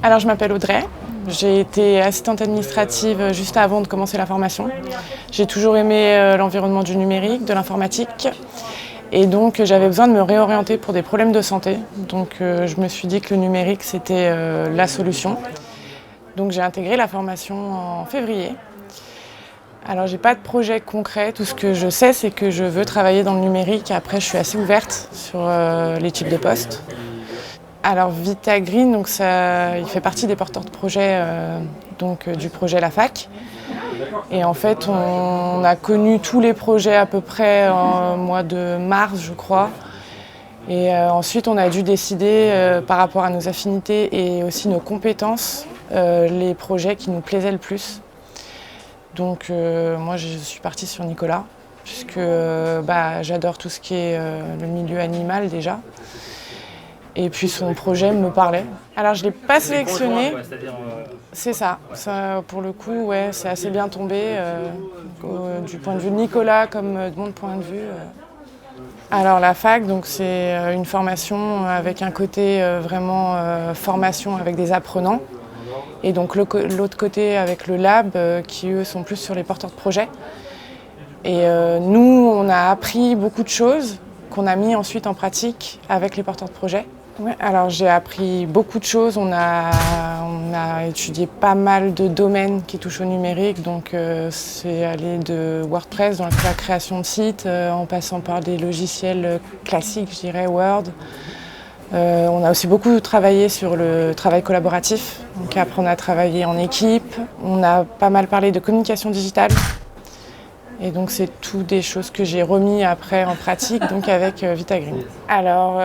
Alors je m'appelle Audrey, j'ai été assistante administrative juste avant de commencer la formation. J'ai toujours aimé l'environnement du numérique, de l'informatique et donc j'avais besoin de me réorienter pour des problèmes de santé. Donc je me suis dit que le numérique c'était la solution. Donc j'ai intégré la formation en février. Alors j'ai pas de projet concret, tout ce que je sais c'est que je veux travailler dans le numérique. Après je suis assez ouverte sur les types de postes. Alors Vita Green, donc il fait partie des porteurs de projet du projet La Fac. Et en fait, on a connu tous les projets à peu près en mois de mars, je crois. Et ensuite, on a dû décider par rapport à nos affinités et aussi nos compétences, les projets qui nous plaisaient le plus. Donc moi, je suis partie sur Nicolas, puisque j'adore tout ce qui est le milieu animal déjà. Et puis son projet me parlait. Alors je ne l'ai pas sélectionné, c'est ça. Pour le coup, ouais, c'est assez bien tombé, du point de vue de Nicolas comme de mon point de vue. Alors la fac, donc, c'est une formation avec un côté vraiment formation avec des apprenants. Et donc l'autre côté avec le lab, qui eux sont plus sur les porteurs de projets. Et nous, on a appris beaucoup de choses qu'on a mis ensuite en pratique avec les porteurs de projets. Ouais, alors j'ai appris beaucoup de choses. On a étudié pas mal de domaines qui touchent au numérique. Donc c'est allé de WordPress, donc la création de sites, en passant par des logiciels classiques, je dirais, Word. On a aussi beaucoup travaillé sur le travail collaboratif. Donc après on a travaillé en équipe. On a pas mal parlé de communication digitale. Et donc c'est tout des choses que j'ai remis après en pratique donc avec Vita Green. Alors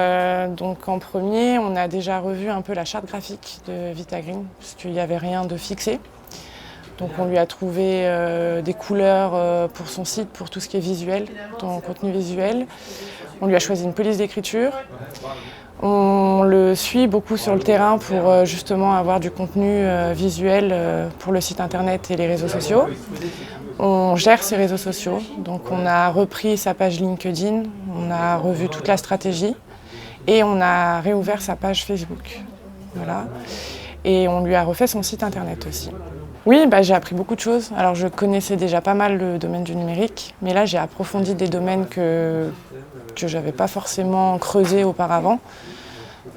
donc en premier, on a déjà revu un peu la charte graphique de Vita Green puisqu'il n'y avait rien de fixé. Donc on lui a trouvé des couleurs pour son site, pour tout ce qui est visuel, ton contenu visuel. On lui a choisi une police d'écriture. On le suit beaucoup sur le terrain pour justement avoir du contenu visuel pour le site internet et les réseaux sociaux. On gère ses réseaux sociaux, donc on a repris sa page LinkedIn, on a revu toute la stratégie et on a réouvert sa page Facebook. Voilà. Et on lui a refait son site internet aussi. Oui, j'ai appris beaucoup de choses. Alors je connaissais déjà pas mal le domaine du numérique, mais là j'ai approfondi des domaines que je n'avais pas forcément creusé auparavant.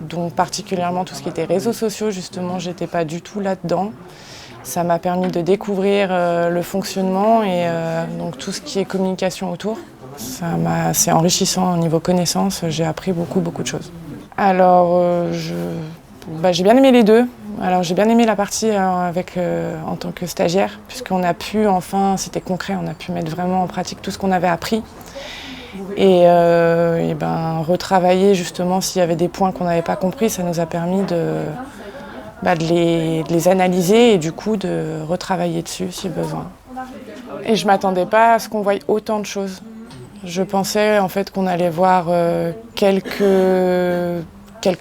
Donc particulièrement tout ce qui était réseaux sociaux, justement, j'étais pas du tout là-dedans. Ça m'a permis de découvrir le fonctionnement et donc tout ce qui est communication autour. C'est enrichissant au niveau connaissances, j'ai appris beaucoup de choses. Alors j'ai bien aimé les deux. Alors j'ai bien aimé la partie en tant que stagiaire, puisqu'on a pu enfin, c'était concret, on a pu mettre vraiment en pratique tout ce qu'on avait appris. Et retravailler justement s'il y avait des points qu'on n'avait pas compris, ça nous a permis de les analyser et du coup de retravailler dessus si besoin. Et je ne m'attendais pas à ce qu'on voie autant de choses. Je pensais en fait qu'on allait voir quelques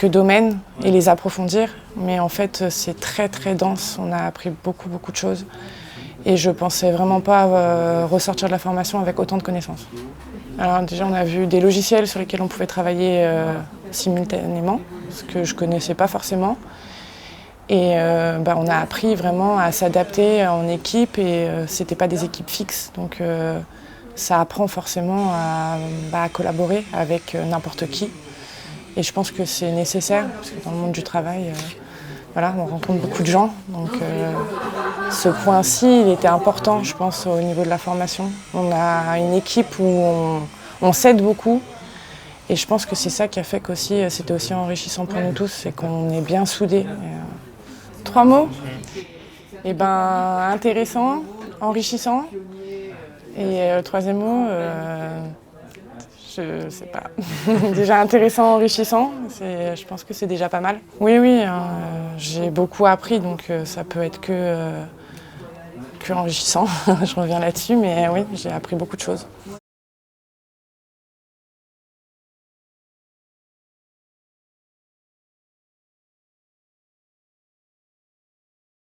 domaines et les approfondir, mais en fait c'est très dense, on a appris beaucoup de choses. Et je ne pensais vraiment pas ressortir de la formation avec autant de connaissances. Alors déjà on a vu des logiciels sur lesquels on pouvait travailler simultanément, ce que je ne connaissais pas forcément. Et on a appris vraiment à s'adapter en équipe et c'était pas des équipes fixes. Donc ça apprend forcément à collaborer avec n'importe qui. Et je pense que c'est nécessaire, parce que dans le monde du travail, on rencontre beaucoup de gens. Donc ce point-ci, il était important, je pense, au niveau de la formation. On a une équipe où on s'aide beaucoup. Et je pense que c'est ça qui a fait qu'aussi c'était aussi enrichissant pour nous tous, c'est qu'on est bien soudés. 3 mots. Intéressant, enrichissant. Et le troisième mot, je sais pas. Déjà intéressant, enrichissant, je pense que c'est déjà pas mal. Oui, j'ai beaucoup appris, donc ça peut être que enrichissant. Je reviens là-dessus, mais oui, j'ai appris beaucoup de choses.